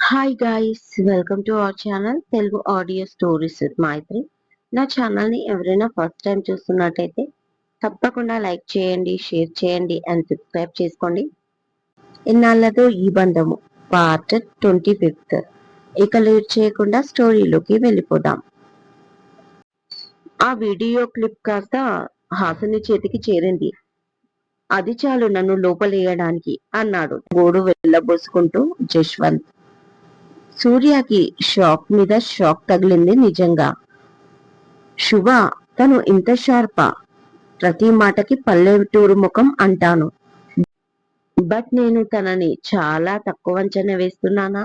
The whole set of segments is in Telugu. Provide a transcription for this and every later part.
Hi guys, welcome to our channel Telugu audio stories with Maithri. నా ఛానల్ని ఎవరైనా ఫస్ట్ టైం చూస్తున్నట్టయితే తప్పకుండా లైక్ చేయండి, షేర్ చేయండి అండ్ సబ్స్క్రైబ్ చేసుకోండి. ఇన్నాళ్లతో ఈ బంధము పార్ట్ 25. ఇక లేట్ చేయకుండా స్టోరీలోకి వెళ్ళిపోదాం. ఆ వీడియో క్లిప్ కాస్త హాసిని చేతికి చేరింది. అది చాలు నన్ను లోపలేయడానికి అన్నాడు గోడు వెళ్ళబోసుకుంటూ జశ్వంత్. సూర్యకి షాక్ మీద షాక్ తగిలింది నిజంగా. శుభ, తను ఇంత షార్పా? ప్రతి మాటకి పల్లెటూరు ముఖం అంటాను. బట్ నేను తనని చాలా తక్కువ అంచనా వేస్తున్నానా?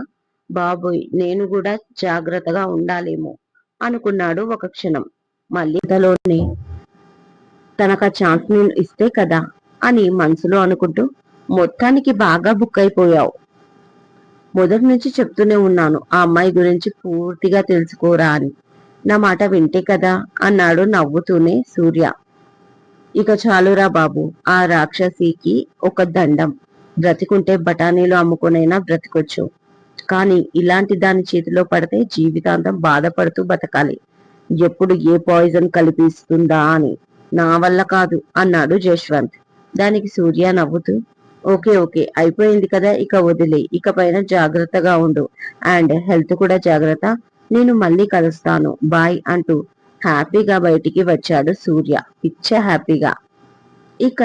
బాబోయ్, నేను కూడా జాగ్రత్తగా ఉండాలేమో అనుకున్నాడు ఒక క్షణం. మళ్ళీ అంతలోనే తనకు ఆ ఛాన్స్ నేను ఇస్తే కదా అని మనసులో అనుకుంటూ, మొత్తానికి బాగా బుక్ అయిపోయావు. మొదటి నుంచి చెప్తూనే ఉన్నాను ఆ అమ్మాయి గురించి పూర్తిగా తెలుసుకోరా అని. నా మాట వింటే కదా అన్నాడు నవ్వుతూనే సూర్య. ఇక చాలురా బాబు, ఆ రాక్షసికి ఒక దండం. బ్రతికుంటే బఠానీలు అమ్ముకునైనా బ్రతికొచ్చు, కానీ ఇలాంటి దాని చేతిలో పడితే జీవితాంతం బాధపడుతూ బతకాలి. ఎప్పుడు ఏ పాయిజన్ కలిపిస్తుందా అని. నా వల్ల కాదు అన్నాడు జశ్వంత్. దానికి సూర్య నవ్వుతూ, ఓకే ఓకే, అయిపోయింది కదా, ఇక వదిలే. ఇక పైన జాగ్రత్తగా ఉండు అండ్ హెల్త్ కూడా జాగ్రత్త. నేను మళ్ళీ కలుస్తాను, బాయ్ అంటూ హ్యాపీగా బయటికి వచ్చాడు సూర్య, పిచ్చ హ్యాపీగా. ఇక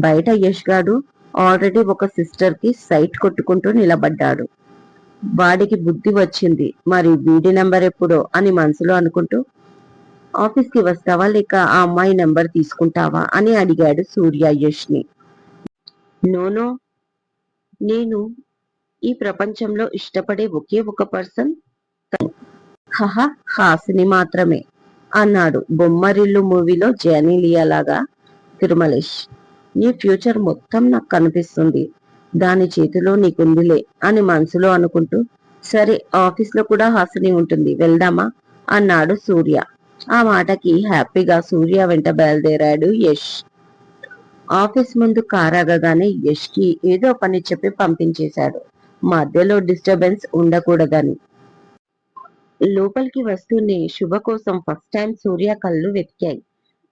బయట యష్ గాడు ఆల్రెడీ ఒక సిస్టర్ కి సైట్ కొట్టుకుంటూ నిలబడ్డాడు. వాడికి బుద్ధి వచ్చింది, మరి వీడి నెంబర్ ఎప్పుడో అని మనసులో అనుకుంటూ, ఆఫీస్ కి వస్తావా లేక ఆ అమ్మాయి నెంబర్ తీసుకుంటావా అని అడిగాడు సూర్య యష్ ని. నోనో, నేను ఈ ప్రపంచంలో ఇష్టపడే ఒకే ఒక పర్సన్ హహ హాసిని మాత్రమే అన్నాడు బొమ్మరిల్లు మూవీలో జెనీలియా లాగా తిరుమలేష్. నీ ఫ్యూచర్ మొత్తం నాకు కనిపిస్తుంది, దాని చేతిలో నీకుందిలే అని మనసులో అనుకుంటూ, సరే ఆఫీస్ లో కూడా హాసిని ఉంటుంది, వెళ్దామా అన్నాడు సూర్య. ఆ మాటకి హ్యాపీగా సూర్య వెంట బయలుదేరాడు యష్. ఆఫీస్ ముందు కారాగగానే యష్ కి ఏదో పని చెప్పి పంపించేశాడు, మధ్యలో డిస్టర్బెన్స్ ఉండకూడదని. లోపలికి వస్తూనే శుభ కోసం ఫస్ట్ టైం సూర్య కళ్ళు వెతికాయి.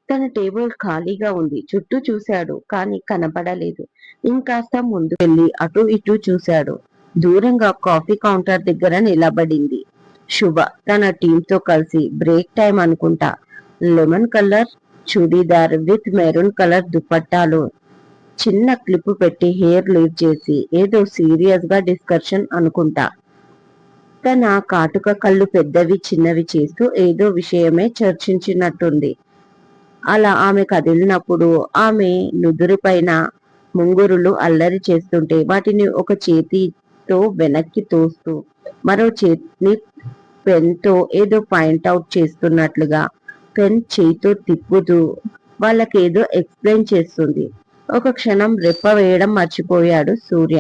తన టేబుల్ ఖాళీగా ఉంది. చుట్టూ చూశాడు కానీ కనపడలేదు. ఇంకాస్త ముందు వెళ్లి అటు ఇటు చూశాడు. దూరంగా కాఫీ కౌంటర్ దగ్గర నిలబడింది శుభ, తన టీంతో కలిసి. బ్రేక్ టైం అనుకుంటా. Lemon colour churidar with maroon colour దుపట్టాలో చిన్న క్లిప్ పెట్టి హెయిర్ లీవ్ చేసి ఏదో సీరియస్ గా డిస్కషన్ అనుకుంటా. తన కాటుక కళ్ళు పెద్దవి చిన్నవి చేస్తూ ఏదో విషయమే చర్చించినట్టుంది. అలా ఆమె కదిలినప్పుడు ఆమె నుదురు పైన ముంగురులు అల్లరి చేస్తుంటే వాటిని ఒక చేతితో వెనక్కి తోస్తూ మరో చేతిని పెన్ తో ఏదో పాయింట్అవుట్ చేస్తున్నట్లుగా పెన్ చేయితో తిప్పుతూ వాళ్ళకేదో ఎక్స్ప్లెయిన్ చేస్తుంది. ఒక క్షణం రెప్ప వేయడం మర్చిపోయాడు సూర్య.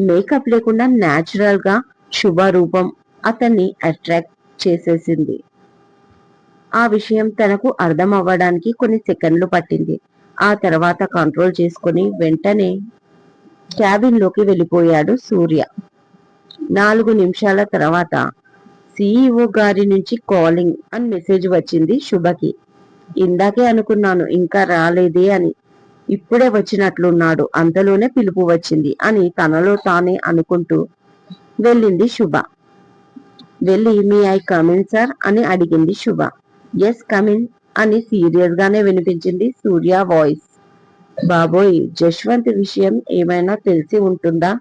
మేకప్ లేకుండా న్యాచురల్ గా శుభ రూపం అతన్ని అట్రాక్ట్ చేసేసింది. ఆ విషయం తనకు అర్థం అవ్వడానికి కొన్ని సెకండ్లు పట్టింది. ఆ తర్వాత కంట్రోల్ చేసుకుని వెంటనే క్యాబిన్ లోకి వెళ్ళిపోయాడు సూర్య. 4 నిమిషాల తర్వాత సిఇఓ గారి నుంచి కాలింగ్ అని మెసేజ్ వచ్చింది శుభకి. ఇందాకే అనుకున్నాను ఇంకా రాలేదే అని, ఇప్పుడే వచ్చినట్లున్నాడు, అంతలోనే పిలుపు వచ్చింది అని తనలో తానే అనుకుంటూ వెళ్ళింది శుభ. వెళ్ళి మీ ఐ కమిన్ సార్ అని అడిగింది శుభ. ఎస్ కమిన్ అని సీరియస్ గానే వినిపించింది సూర్య వాయిస్. బాబోయ్, జశ్వంత్ విషయం ఏమైనా తెలిసి ఉంటుందా?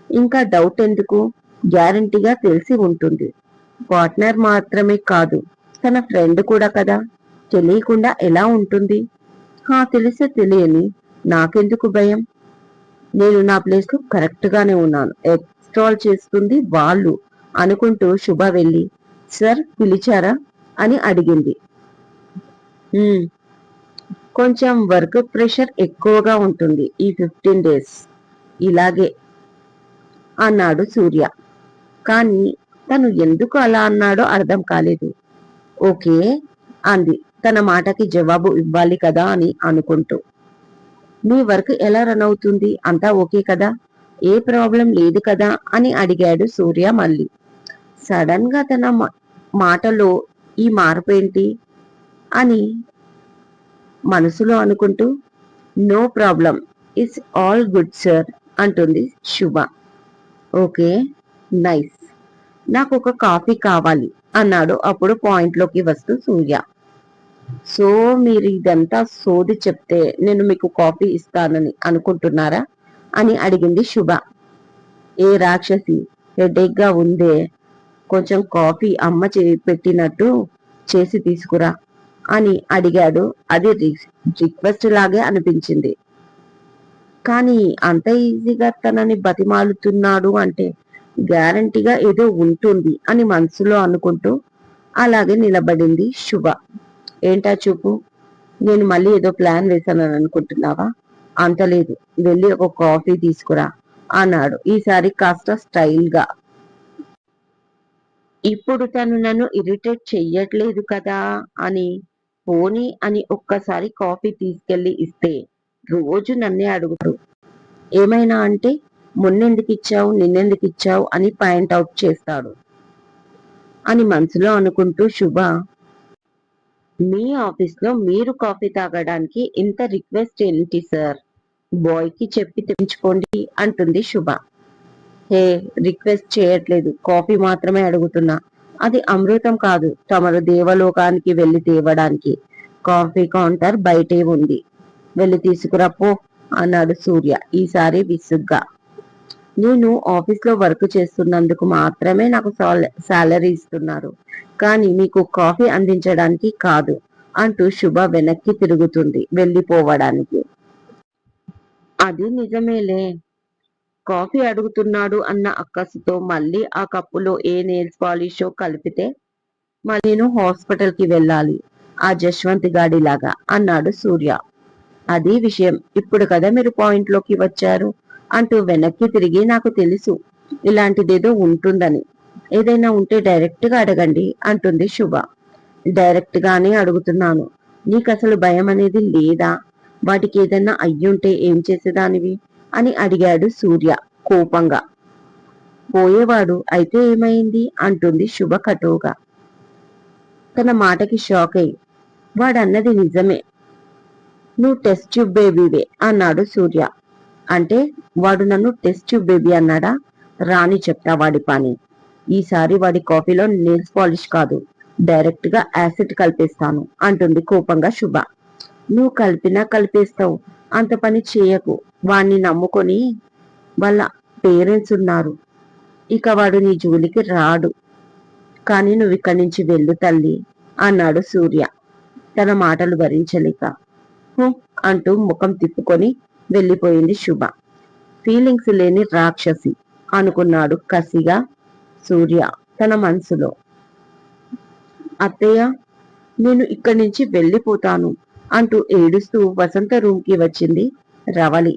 ఇంకా డౌట్ ఎందుకు, గ్యారంటీగా తెలిసి ఉంటుంది. పార్ట్నర్ మాత్రమే కాదు, తన ఫ్రెండ్ కూడా కదా, తెలియకుండా ఎలా ఉంటుంది? తెలిసే తెలియని నాకెందుకు భయం, నేను నా ప్లేస్ లో కరెక్ట్ గానే ఉన్నాను, ఎక్స్ట్రాల్ చేస్తుంది వాళ్ళు అనుకుంటూ శుభ వెళ్ళి, సార్ పిలిచారా అని అడిగింది. కొంచెం వర్క్ ప్రెషర్ ఎక్కువగా ఉంటుంది ఈ 15 days, ఇలాగే అన్నాడు సూర్య. కానీ తను ఎందుకు అలా అన్నాడో అర్థం కాలేదు. ఓకే అంది, తన మాటకి జవాబు ఇవ్వాలి కదా అని అనుకుంటూ. మీ వర్క్ ఎలా రన్ అవుతుంది, అంతా ఓకే కదా? ఏ ప్రాబ్లం లేదు కదా అని అడిగాడు సూర్య మళ్ళీ. సడన్ గా తన మాటలో ఈ మార్పేంటి అని మనసులో అనుకుంటూ, no problem, it's all good sir అంటుంది శుభ. ఓకే, నైస్, నాకు ఒక కాఫీ కావాలి అన్నాడు అప్పుడు పాయింట్ లోకి వస్తూ సూర్య. సో మీరు ఇదంతా సోది చెప్తే నేను మీకు కాఫీ ఇస్తానని అనుకుంటున్నారా అని అడిగింది శుభ. ఏ రాక్షసి, హెడేక్ గా ఉందే, కొంచెం కాఫీ అమ్మ పెట్టినట్టు చేసి తీసుకురా అని అడిగాడు. అది రిక్వెస్ట్ లాగే అనిపించింది. కానీ అంత ఈజీగా తనని బతిమాలుతున్నాడు అంటే గ్యారంటీగా ఏదో ఉంటుంది అని మనసులో అనుకుంటూ అలాగే నిలబడింది శుభ. ఏంటా చూపు, నేను మళ్ళీ ఏదో ప్లాన్ వేశానని అనుకుంటున్నావా? అంత లేదు, వెళ్ళి ఒక కాఫీ తీసుకురా అన్నాడు ఈసారి కాస్త స్టైల్ గా. ఇప్పుడు తను నన్ను ఇరిటేట్ చెయ్యట్లేదు కదా అని పోనీ అని ఒక్కసారి కాఫీ తీసుకెళ్లి ఇస్తే రోజు నన్నే అడుగుతాడు. ఏమైనా అంటే మొన్నెందుకు ఇచ్చావు, నిన్నెందుకు ఇచ్చావు అని పాయింట్ అవుట్ చేస్తాడు అని మనసులో అనుకుంటూ శుభ, మీ ఆఫీస్ లో మీరు కాఫీ తాగడానికి ఇంత రిక్వెస్ట్ ఏంటి సార్, బాయ్ కి చెప్పి తెప్పించుకోండి అంటుంది శుభ. హే, రిక్వెస్ట్ చేయట్లేదు, కాఫీ మాత్రమే అడుగుతున్నా. అది అమృతం కాదు, తమరు దేవలోకానికి వెళ్లి తేవడానికి కాఫీ కౌంటర్ బయటే ఉంది, వెళ్ళి తీసుకురా పో అన్నాడు సూర్య ఈసారి విసుగ్గా. నేను ఆఫీస్ లో వర్క్ చేస్తున్నందుకు మాత్రమే నాకు సాలరీ ఇస్తున్నారు, కానీ మీకు కాఫీ అందించడానికి కాదు అంటూ శుభ వెనక్కి తిరుగుతుంది వెళ్ళిపోవడానికి. అది నిజమేలే, కాఫీ అడుగుతున్నాడు అన్న అక్కసుతో మళ్ళీ ఆ కప్పులో ఏ నెయిల్స్ పాలిషో కలిపితే మళ్ళీ నేను హాస్పిటల్ కి వెళ్ళాలి ఆ జశ్వంత్ గాడిలాగా అన్నాడు సూర్య. అది విషయం, ఇప్పుడు కదా మీరు పాయింట్ లోకి వచ్చారు అంటూ వెనక్కి తిరిగి, నాకు తెలుసు ఇలాంటిదేదో ఉంటుందని, ఏదైనా ఉంటే డైరెక్ట్ గా అడగండి అంటుంది శుభ. డైరెక్ట్ గానే అడుగుతున్నాను, నీకు అసలు భయం అనేది లేదా? వాటికి ఏదైనా అయ్యుంటే ఏం చేసేదానివి అని అడిగాడు సూర్య కోపంగా. పోయేవాడు అయితే ఏమైంది అంటుంది శుభ కటువుగా. తన మాటకి షాక్ అయి, వాడన్నది నిజమే, నువ్వు టెస్ట్ ట్యూబ్ బేబీవే అన్నాడు సూర్య. అంటే వాడు నన్ను టెస్ట్ ట్యూబ్ బేబీ అన్నాడా? రాని చెప్తా వాడి పని. ఈసారి వాడి కాఫీలో నెయిల్స్ పాలిష్ కాదు, డైరెక్ట్ గా యాసిడ్ కలిపేస్తాను అంటుంది కోపంగా శుభ. నువ్వు కలిపినా కలిపేస్తావు, అంత పని చేయకు, వాణ్ణి నమ్ముకొని వాళ్ళ పేరెంట్స్ ఉన్నారు, ఇక వాడు నీ జోలికి రాడు, కానీ నువ్వు ఇక్కడి నుంచి వెళ్ళు తల్లి అన్నాడు సూర్య తన మాటలు భరించలేక. అంటూ ముఖం తిప్పుకొని వెళ్ళిపోయింది శుభ. ఫీలింగ్స్ లేని రాక్షసి అనుకున్నాడు కసిగా సూర్య తన మనసులో. అత్తయ్య, నేను ఇక్కడి నుంచి వెళ్ళిపోతాను అంటూ ఏడుస్తూ వసంత రూమ్ కి వచ్చింది రవలి.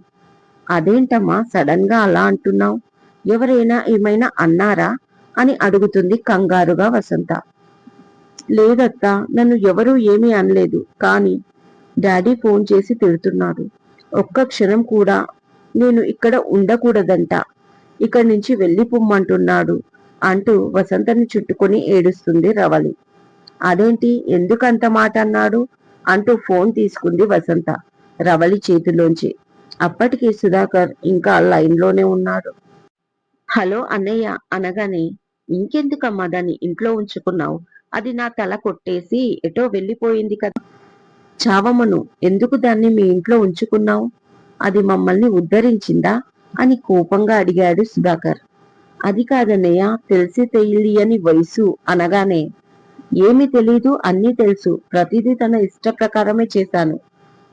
అదేంటమ్మా సడన్ గా అలా అంటున్నావు, ఎవరైనా ఏమైనా అన్నారా అని అడుగుతుంది కంగారుగా వసంత. లేదత్తా, నన్ను ఎవరూ ఏమీ అనలేదు, కానీ డాడీ ఫోన్ చేసి తిడుతున్నాడు, ఒక్క క్షణం కూడా నేను ఇక్కడ ఉండకూడదంట, ఇక్కడి నుంచి వెళ్ళిపోమ్మంటున్నాడు అంటూ వసంతని చుట్టుకొని ఏడుస్తుంది రవలి. అదేంటి, ఎందుకంత మాట అన్నాడు అంటూ ఫోన్ తీసుకుంది వసంత రవలి చేతిలోంచి. అప్పటికి సుధాకర్ ఇంకా లైన్ లోనే ఉన్నాడు. హలో అన్నయ్య అనగానే, ఇంకెందుకమ్మా దాన్ని ఇంట్లో ఉంచుకున్నావు, అది నా తల కొట్టేసి ఎటో వెళ్ళిపోయింది కదా, చావమ్మను ఎందుకు దాన్ని మీ ఇంట్లో ఉంచుకున్నావు, అది మమ్మల్ని ఉద్ధరించిందా అని కోపంగా అడిగాడు సుధాకర్. అది కాదన్నయ్య, తెలిసి తెలియని వయసు అనగానే, ఏమీ తెలీదు, అన్నీ తెలుసు, ప్రతిదీ తన ఇష్ట ప్రకారమే చేశాను,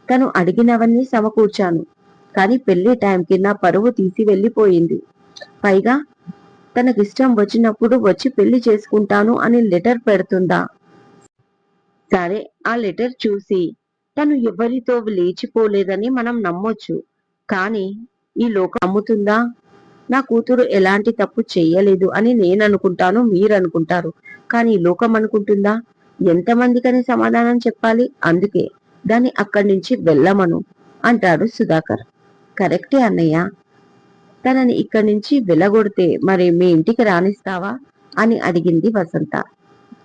తను అడిగినవన్నీ సమకూర్చాను, కానీ పెళ్లి టైంకి నా పరువు తీసి వెళ్ళిపోయింది, పైగా తనకిష్టం వచ్చినప్పుడు వచ్చి పెళ్లి చేసుకుంటాను అని లెటర్ పెడుతుందా? సరే, ఆ లెటర్ చూసి తను ఎవరితో లేచిపోలేదని మనం నమ్మొచ్చు, కానీ ఈ లోకం నమ్ముతుందా? నా కూతురు ఎలాంటి తప్పు చెయ్యలేదు అని నేను అనుకుంటాను, మీరు అనుకుంటారు, కానీ లోకం అనుకుంటుందా? ఎంతమందికని సమాధానం చెప్పాలి? అందుకే దాన్ని అక్కడి నుంచి వెళ్ళమను అంటాడు సుధాకర్. కరెక్టే అన్నయ్య, తనని ఇక్కడి నుంచి వెళ్ళగొడితే మరి మీ ఇంటికి రానిస్తావా అని అడిగింది వసంత.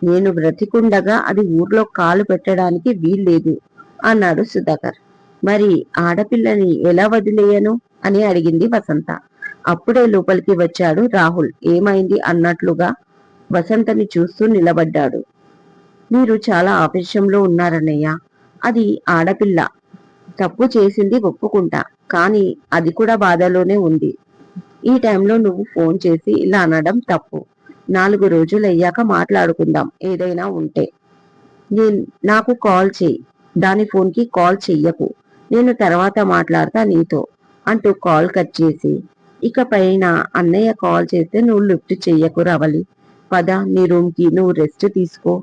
నేను బ్రతికుండగా అది ఊర్లో కాలు పెట్టడానికి వీల్లేదు అన్నాడు సుధాకర్. మరి ఆడపిల్లని ఎలా వదిలేయను అని అడిగింది వసంత. అప్పుడే లోపలికి వచ్చాడు రాహుల్. ఏమైంది అన్నట్లుగా వసంతని చూస్తూ నిలబడ్డాడు. మీరు చాలా ఆవేశంలో ఉన్నారన్నయ్య. అది ఆడపిల్ల, తప్పు చేసింది ఒప్పుకుంటా, కానీ అది కూడా బాధలోనే ఉంది. ఈ టైంలో నువ్వు ఫోన్ చేసి ఇలా అనడం తప్పు. 4 రోజులయ్యాక మాట్లాడుకుందాం ఏదైనా ఉంటే. నేను నాకు కాల్ చేయి, దాని ఫోన్కి కాల్ చెయ్యకు, నేను తర్వాత మాట్లాడతా నీతో అంటూ కాల్ కట్ చేసి, ఇక పైన అన్నయ్య కాల్ చేస్తే నువ్వు లిఫ్ట్ చెయ్యకు రవలి, పద నీ రూమ్కి, నువ్వు రెస్ట్ తీసుకో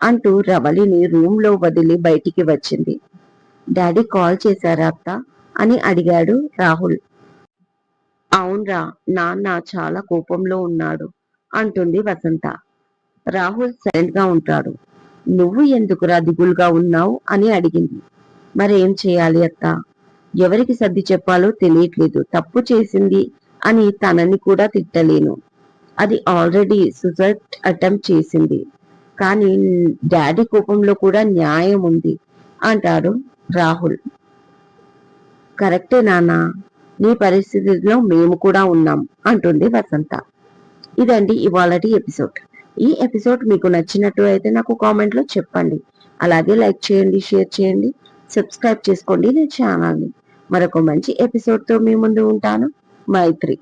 అంటూ రవలిని రూమ్ లో వదిలి బయటికి వచ్చింది. డాడీ కాల్ చేశారా అత్త అని అడిగాడు రాహుల్. అవునరా, నాన్న చాలా కోపంలో ఉన్నాడు అంటుంది వసంత. రాహుల్ సైలెంట్ గా ఉంటాడు. నువ్వు ఎందుకురా దిగులుగా ఉన్నావు అని అడిగింది. మరేం చేయాలి అత్త, ఎవరికి సర్ది చెప్పాలో తెలియట్లేదు. తప్పు చేసింది అని తనని కూడా తిట్టలేను. అది ఆల్రెడీ సూసైడ్ అటెంప్ట్ చేసింది. కానీ డాడీ కోపంలో కూడా న్యాయం ఉంది అంటాడు రాహుల్. కరెక్టే నాన్న, నీ పరిస్థితిలో మేము కూడా ఉన్నాం అంటుంది వసంత. ఇదండి ఇవాళటి ఎపిసోడ్. ఈ ఎపిసోడ్ మీకు నచ్చినట్టు అయితే నాకు కామెంట్ లో చెప్పండి. అలాగే లైక్ చేయండి, షేర్ చేయండి, సబ్స్క్రైబ్ చేసుకోండి నా ఛానల్ని. మరొక మంచి ఎపిసోడ్ తో మీ ముందు ఉంటాను. మైత్రి.